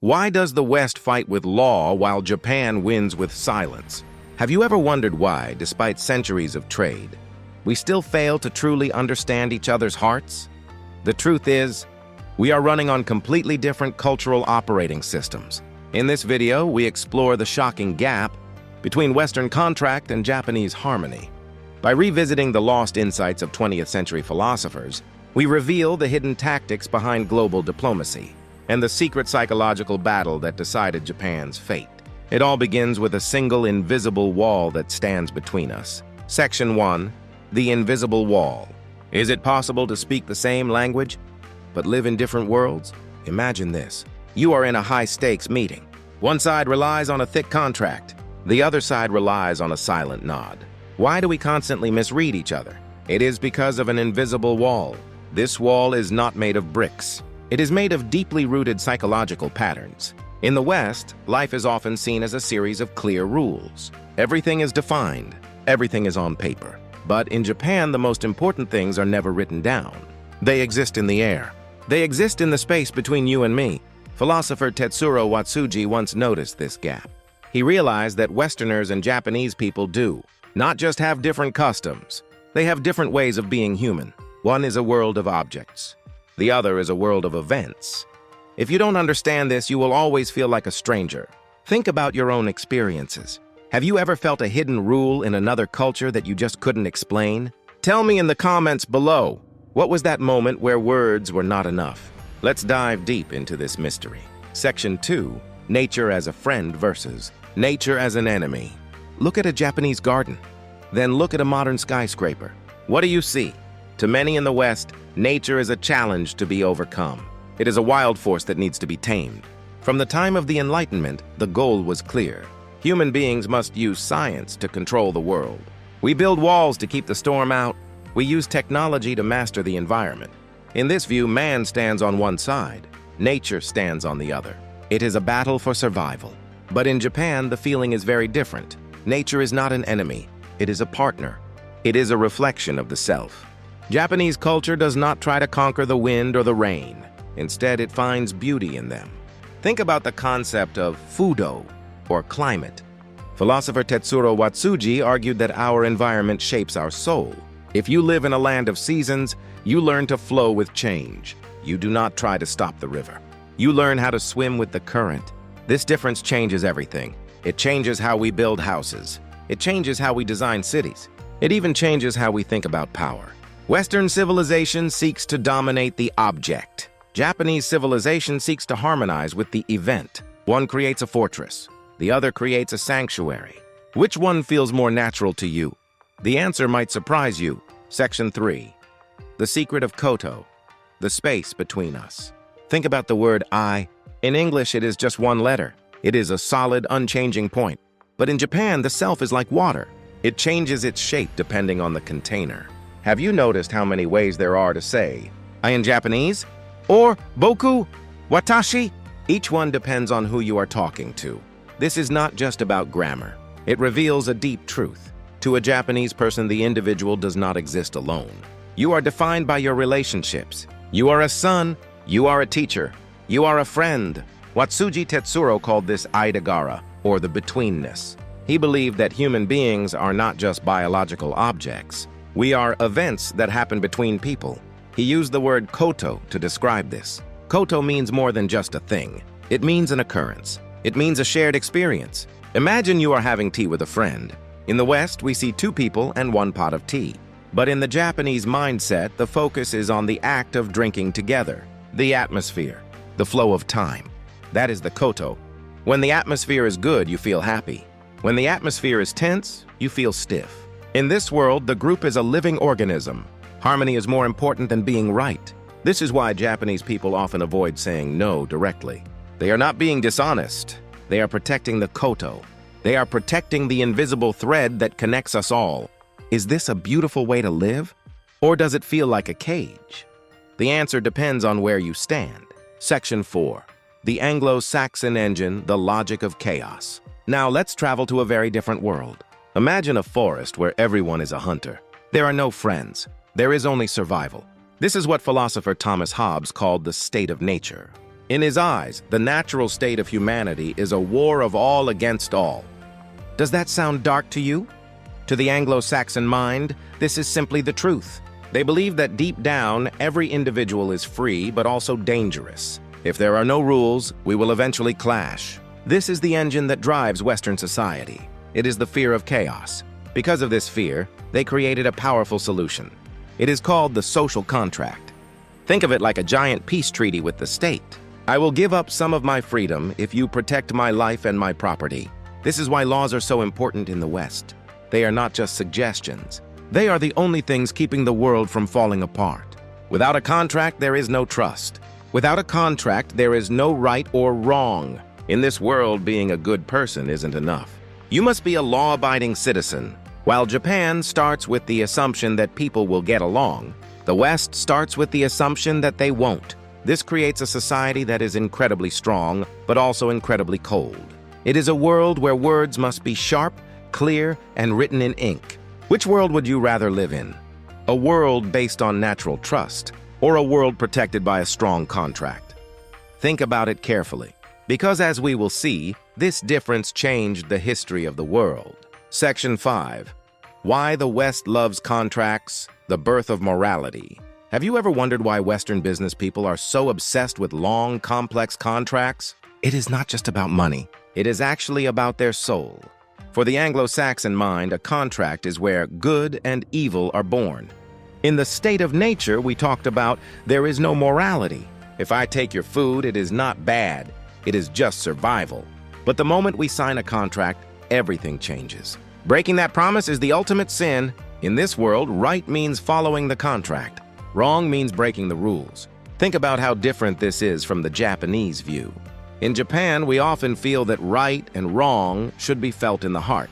Why does the West fight with law while Japan wins with silence? Have you ever wondered why, despite centuries of trade, we still fail to truly understand each other's hearts? The truth is, we are running on completely different cultural operating systems. In this video, we explore the shocking gap between Western contract and Japanese harmony. By revisiting the lost insights of 20th century philosophers, we reveal the hidden tactics behind global diplomacy and the secret psychological battle that decided Japan's fate. It all begins with a single invisible wall that stands between us. Section 1. The Invisible Wall. Is it possible to speak the same language, but live in different worlds? Imagine this. You are in a high-stakes meeting. One side relies on a thick contract. The other side relies on a silent nod. Why do we constantly misread each other? It is because of an invisible wall. This wall is not made of bricks. It is made of deeply rooted psychological patterns. In the West, life is often seen as a series of clear rules. Everything is defined. Everything is on paper. But in Japan, the most important things are never written down. They exist in the air. They exist in the space between you and me. Philosopher Tetsuro Watsuji once noticed this gap. He realized that Westerners and Japanese people do not just have different customs. They have different ways of being human. One is a world of objects. The other is a world of events. If you don't understand this, you will always feel like a stranger. Think about your own experiences. Have you ever felt a hidden rule in another culture that you just couldn't explain? Tell me in the comments below, what was that moment where words were not enough? Let's dive deep into this mystery. Section 2. Nature as a friend versus nature as an enemy. Look at a Japanese garden. Then look at a modern skyscraper. What do you see? To many in the West, nature is a challenge to be overcome. It is a wild force that needs to be tamed. From the time of the Enlightenment, the goal was clear. Human beings must use science to control the world. We build walls to keep the storm out. We use technology to master the environment. In this view, man stands on one side. Nature stands on the other. It is a battle for survival. But in Japan, the feeling is very different. Nature is not an enemy. It is a partner. It is a reflection of the self. Japanese culture does not try to conquer the wind or the rain. Instead, it finds beauty in them. Think about the concept of fudo, or climate. Philosopher Tetsuro Watsuji argued that our environment shapes our soul. If you live in a land of seasons, you learn to flow with change. You do not try to stop the river. You learn how to swim with the current. This difference changes everything. It changes how we build houses. It changes how we design cities. It even changes how we think about power. Western civilization seeks to dominate the object. Japanese civilization seeks to harmonize with the event. One creates a fortress. The other creates a sanctuary. Which one feels more natural to you? The answer might surprise you. Section 3. The secret of Koto. The space between us. Think about the word I. In English, it is just one letter. It is a solid, unchanging point. But in Japan, the self is like water. It changes its shape depending on the container. Have you noticed how many ways there are to say I in Japanese? Or boku, watashi? Each one depends on who you are talking to. This is not just about grammar. It reveals a deep truth. To a Japanese person, the individual does not exist alone. You are defined by your relationships. You are a son. You are a teacher. You are a friend. Watsuji Tetsuro called this aidagara, or the betweenness. He believed that human beings are not just biological objects. We are events that happen between people. He used the word koto to describe this. Koto means more than just a thing. It means an occurrence. It means a shared experience. Imagine you are having tea with a friend. In the West, we see two people and one pot of tea. But in the Japanese mindset, the focus is on the act of drinking together, the atmosphere, the flow of time. That is the koto. When the atmosphere is good, you feel happy. When the atmosphere is tense, you feel stiff. In this world, the group is a living organism. Harmony is more important than being right. This is why Japanese people often avoid saying no directly. They are not being dishonest. They are protecting the koto. They are protecting the invisible thread that connects us all. Is this a beautiful way to live? Or does it feel like a cage? The answer depends on where you stand. Section 4. The Anglo-Saxon engine, the logic of chaos. Now let's travel to a very different world. Imagine a forest where everyone is a hunter. There are no friends. There is only survival. This is what philosopher Thomas Hobbes called the state of nature. In his eyes, the natural state of humanity is a war of all against all. Does that sound dark to you? To the Anglo-Saxon mind, this is simply the truth. They believe that deep down, every individual is free but also dangerous. If there are no rules, we will eventually clash. This is the engine that drives Western society. It is the fear of chaos. Because of this fear, they created a powerful solution. It is called the social contract. Think of it like a giant peace treaty with the state. I will give up some of my freedom if you protect my life and my property. This is why laws are so important in the West. They are not just suggestions. They are the only things keeping the world from falling apart. Without a contract, there is no trust. Without a contract, there is no right or wrong. In this world, being a good person isn't enough. You must be a law-abiding citizen. While Japan starts with the assumption that people will get along, the West starts with the assumption that they won't. This creates a society that is incredibly strong, but also incredibly cold. It is a world where words must be sharp, clear, and written in ink. Which world would you rather live in? A world based on natural trust, or a world protected by a strong contract? Think about it carefully, because as we will see, this difference changed the history of the world. Section 5. Why the West loves contracts, the birth of morality. Have you ever wondered why Western business people are so obsessed with long, complex contracts? It is not just about money. It is actually about their soul. For the Anglo-Saxon mind, a contract is where good and evil are born. In the state of nature we talked about, there is no morality. If I take your food, it is not bad. It is just survival. But the moment we sign a contract, everything changes. Breaking that promise is the ultimate sin. In this world, right means following the contract. Wrong means breaking the rules. Think about how different this is from the Japanese view. In Japan, we often feel that right and wrong should be felt in the heart.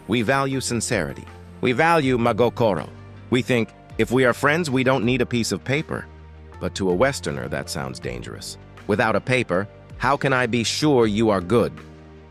We value sincerity. We value magokoro. We think, if we are friends, we don't need a piece of paper. But to a Westerner, that sounds dangerous. Without a paper, how can I be sure you are good?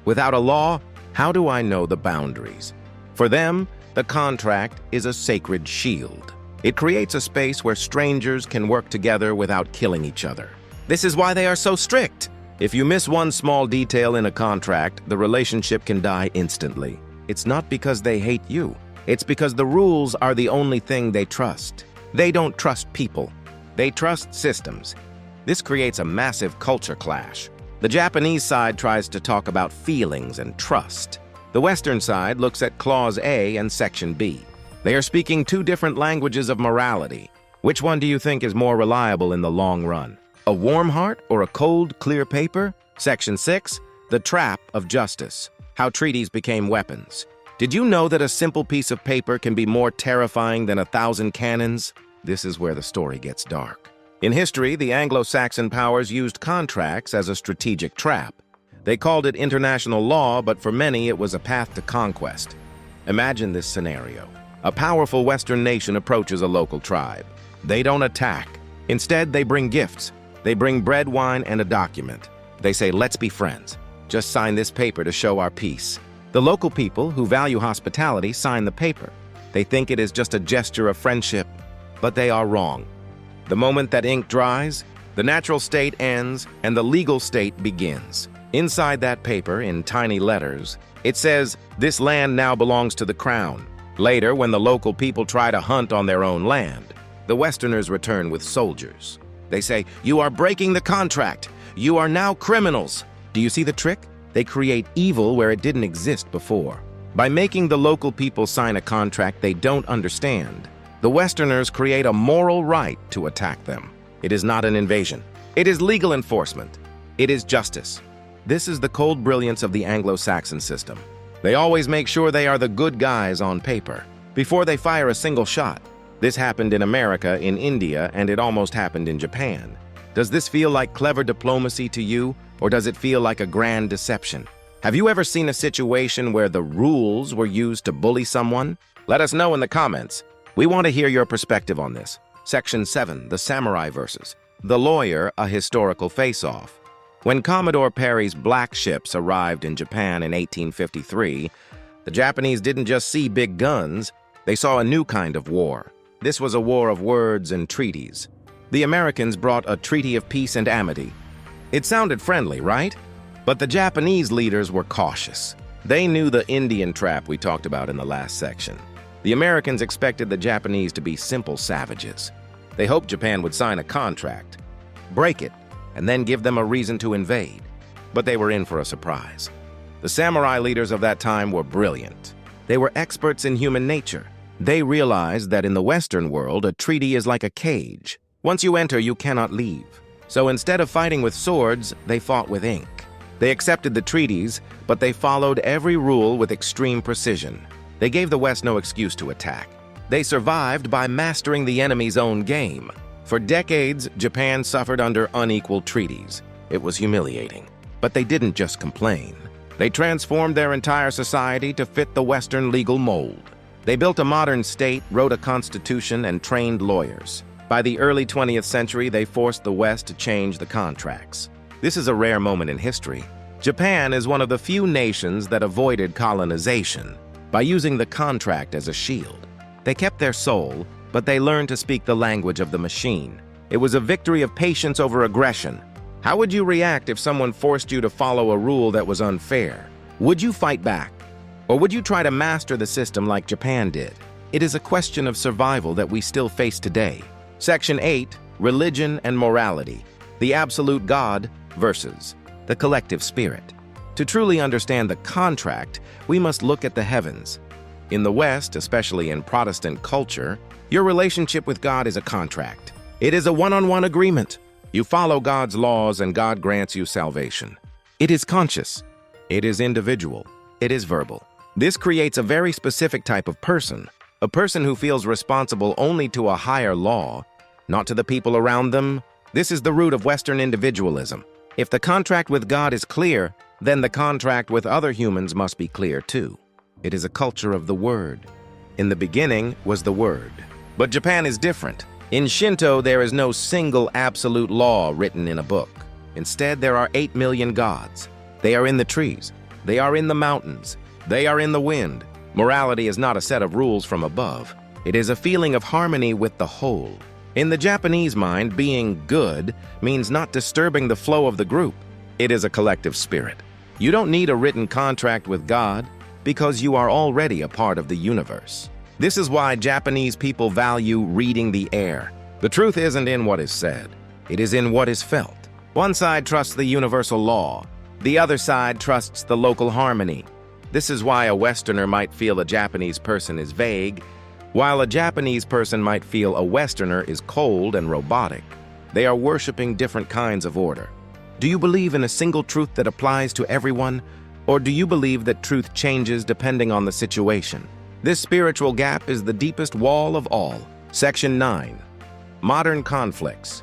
Without a law, how do I know the boundaries? For them, the contract is a sacred shield. It creates a space where strangers can work together without killing each other. This is why they are so strict. If you miss one small detail in a contract, the relationship can die instantly. It's not because they hate you. It's because the rules are the only thing they trust. They don't trust people. They trust systems. This creates a massive culture clash. The Japanese side tries to talk about feelings and trust. The Western side looks at Clause A and Section B. They are speaking two different languages of morality. Which one do you think is more reliable in the long run? A warm heart or a cold, clear paper? Section 6, the trap of justice. How treaties became weapons. Did you know that a simple piece of paper can be more terrifying than 1,000 cannons? This is where the story gets dark. In history, the Anglo-Saxon powers used contracts as a strategic trap. They called it international law, but for many it was a path to conquest. Imagine this scenario. A powerful Western nation approaches a local tribe. They don't attack. Instead, they bring gifts. They bring bread, wine, and a document. They say, let's be friends. Just sign this paper to show our peace. The local people, who value hospitality, sign the paper. They think it is just a gesture of friendship, but they are wrong. The moment that ink dries, the natural state ends and the legal state begins. Inside that paper, in tiny letters, it says, this land now belongs to the crown. Later, when the local people try to hunt on their own land, the Westerners return with soldiers. They say, you are breaking the contract. You are now criminals. Do you see the trick? They create evil where it didn't exist before. By making the local people sign a contract they don't understand, the Westerners create a moral right to attack them. It is not an invasion. It is legal enforcement. It is justice. This is the cold brilliance of the Anglo-Saxon system. They always make sure they are the good guys on paper before they fire a single shot. This happened in America, in India, and it almost happened in Japan. Does this feel like clever diplomacy to you, or does it feel like a grand deception? Have you ever seen a situation where the rules were used to bully someone? Let us know in the comments. We want to hear your perspective on this. Section 7, the Samurai Versus. The Lawyer, a Historical Face-Off. When Commodore Perry's black ships arrived in Japan in 1853, the Japanese didn't just see big guns, they saw a new kind of war. This was a war of words and treaties. The Americans brought a treaty of peace and amity. It sounded friendly, right? But the Japanese leaders were cautious. They knew the Indian trap we talked about in the last section. The Americans expected the Japanese to be simple savages. They hoped Japan would sign a contract, break it, and then give them a reason to invade. But they were in for a surprise. The samurai leaders of that time were brilliant. They were experts in human nature. They realized that in the Western world, a treaty is like a cage. Once you enter, you cannot leave. So instead of fighting with swords, they fought with ink. They accepted the treaties, but they followed every rule with extreme precision. They gave the West no excuse to attack. They survived by mastering the enemy's own game. For decades, Japan suffered under unequal treaties. It was humiliating. But they didn't just complain. They transformed their entire society to fit the Western legal mold. They built a modern state, wrote a constitution, and trained lawyers. By the early 20th century, they forced the West to change the contracts. This is a rare moment in history. Japan is one of the few nations that avoided colonization by using the contract as a shield. They kept their soul, but they learned to speak the language of the machine. It was a victory of patience over aggression. How would you react if someone forced you to follow a rule that was unfair? Would you fight back? Or would you try to master the system like Japan did? It is a question of survival that we still face today. Section 8, Religion and Morality. The absolute God versus the collective spirit. To truly understand the contract, we must look at the heavens. In the West, especially in Protestant culture, your relationship with God is a contract. It is a one-on-one agreement. You follow God's laws and God grants you salvation. It is conscious. It is individual. It is verbal. This creates a very specific type of person, a person who feels responsible only to a higher law, not to the people around them. This is the root of Western individualism. If the contract with God is clear, then the contract with other humans must be clear too. It is a culture of the Word. In the beginning was the Word. But Japan is different. In Shinto, there is no single absolute law written in a book. Instead, there are 8 million gods. They are in the trees. They are in the mountains. They are in the wind. Morality is not a set of rules from above. It is a feeling of harmony with the whole. In the Japanese mind, being good means not disturbing the flow of the group. It is a collective spirit. You don't need a written contract with God because you are already a part of the universe. This is why Japanese people value reading the air. The truth isn't in what is said. It is in what is felt. One side trusts the universal law. The other side trusts the local harmony. This is why a Westerner might feel a Japanese person is vague, while a Japanese person might feel a Westerner is cold and robotic. They are worshiping different kinds of order. Do you believe in a single truth that applies to everyone, or do you believe that truth changes depending on the situation? This spiritual gap is the deepest wall of all. Section 9. Modern conflicts.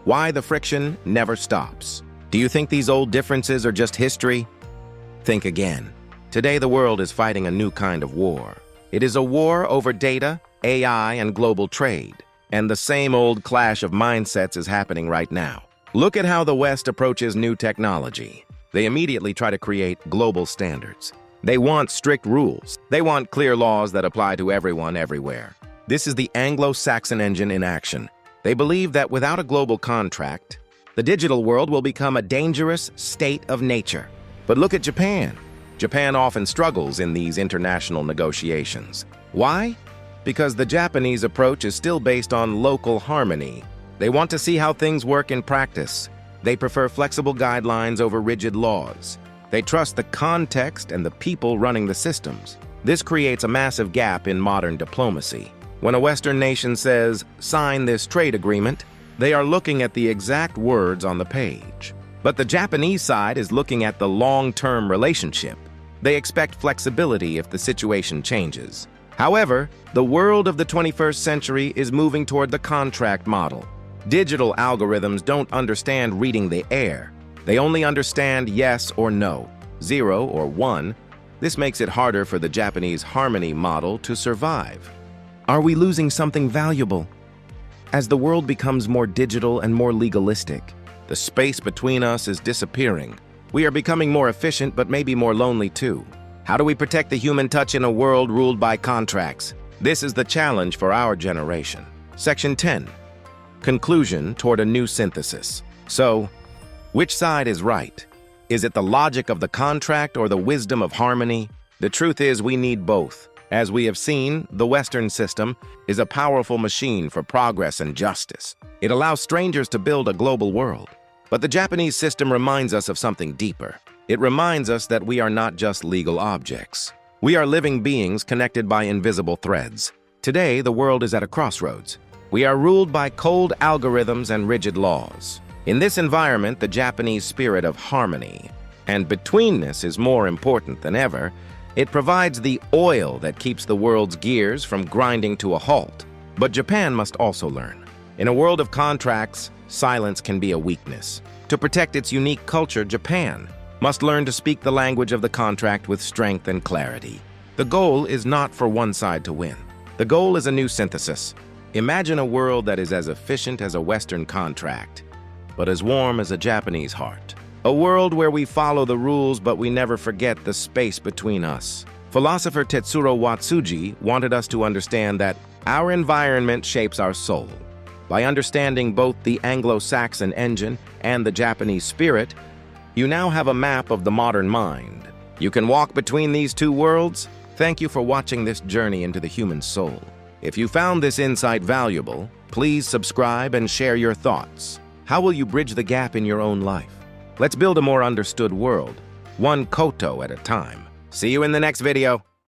Why the friction never stops. Do you think these old differences are just history? Think again. Today the world is fighting a new kind of war. It is a war over data, AI, and global trade. And the same old clash of mindsets is happening right now. Look at how the West approaches new technology. They immediately try to create global standards. They want strict rules. They want clear laws that apply to everyone everywhere. This is the Anglo-Saxon engine in action. They believe that without a global contract, the digital world will become a dangerous state of nature. But look at Japan. Japan often struggles in these international negotiations. Why? Because the Japanese approach is still based on local harmony. They want to see how things work in practice. They prefer flexible guidelines over rigid laws. They trust the context and the people running the systems. This creates a massive gap in modern diplomacy. When a Western nation says, "Sign this trade agreement," they are looking at the exact words on the page. But the Japanese side is looking at the long-term relationship. They expect flexibility if the situation changes. However, the world of the 21st century is moving toward the contract model. Digital algorithms don't understand reading the air. They only understand yes or no, 0 or 1. This makes it harder for the Japanese harmony model to survive. Are we losing something valuable? As the world becomes more digital and more legalistic, the space between us is disappearing. We are becoming more efficient, but maybe more lonely too. How do we protect the human touch in a world ruled by contracts? This is the challenge for our generation. Section 10. Conclusion toward a new synthesis. So, Which side is right? Is it the logic of the contract or the wisdom of harmony? The truth is we need both. As we have seen, the Western system is a powerful machine for progress and justice. It allows strangers to build a global world. But the Japanese system reminds us of something deeper. It reminds us that we are not just legal objects. We are living beings connected by invisible threads. Today, the world is at a crossroads. We are ruled by cold algorithms and rigid laws. In this environment, the Japanese spirit of harmony and betweenness is more important than ever. It provides the oil that keeps the world's gears from grinding to a halt. But Japan must also learn. In a world of contracts, silence can be a weakness. To protect its unique culture, Japan must learn to speak the language of the contract with strength and clarity. The goal is not for one side to win. The goal is a new synthesis. Imagine a world that is as efficient as a Western contract, but as warm as a Japanese heart. A world where we follow the rules, but we never forget the space between us. Philosopher Tetsuro Watsuji wanted us to understand that our environment shapes our soul. By understanding both the Anglo-Saxon engine and the Japanese spirit, you now have a map of the modern mind. You can walk between these two worlds. Thank you for watching this journey into the human soul. If you found this insight valuable, please subscribe and share your thoughts. How will you bridge the gap in your own life? Let's build a more understood world, one koto at a time. See you in the next video.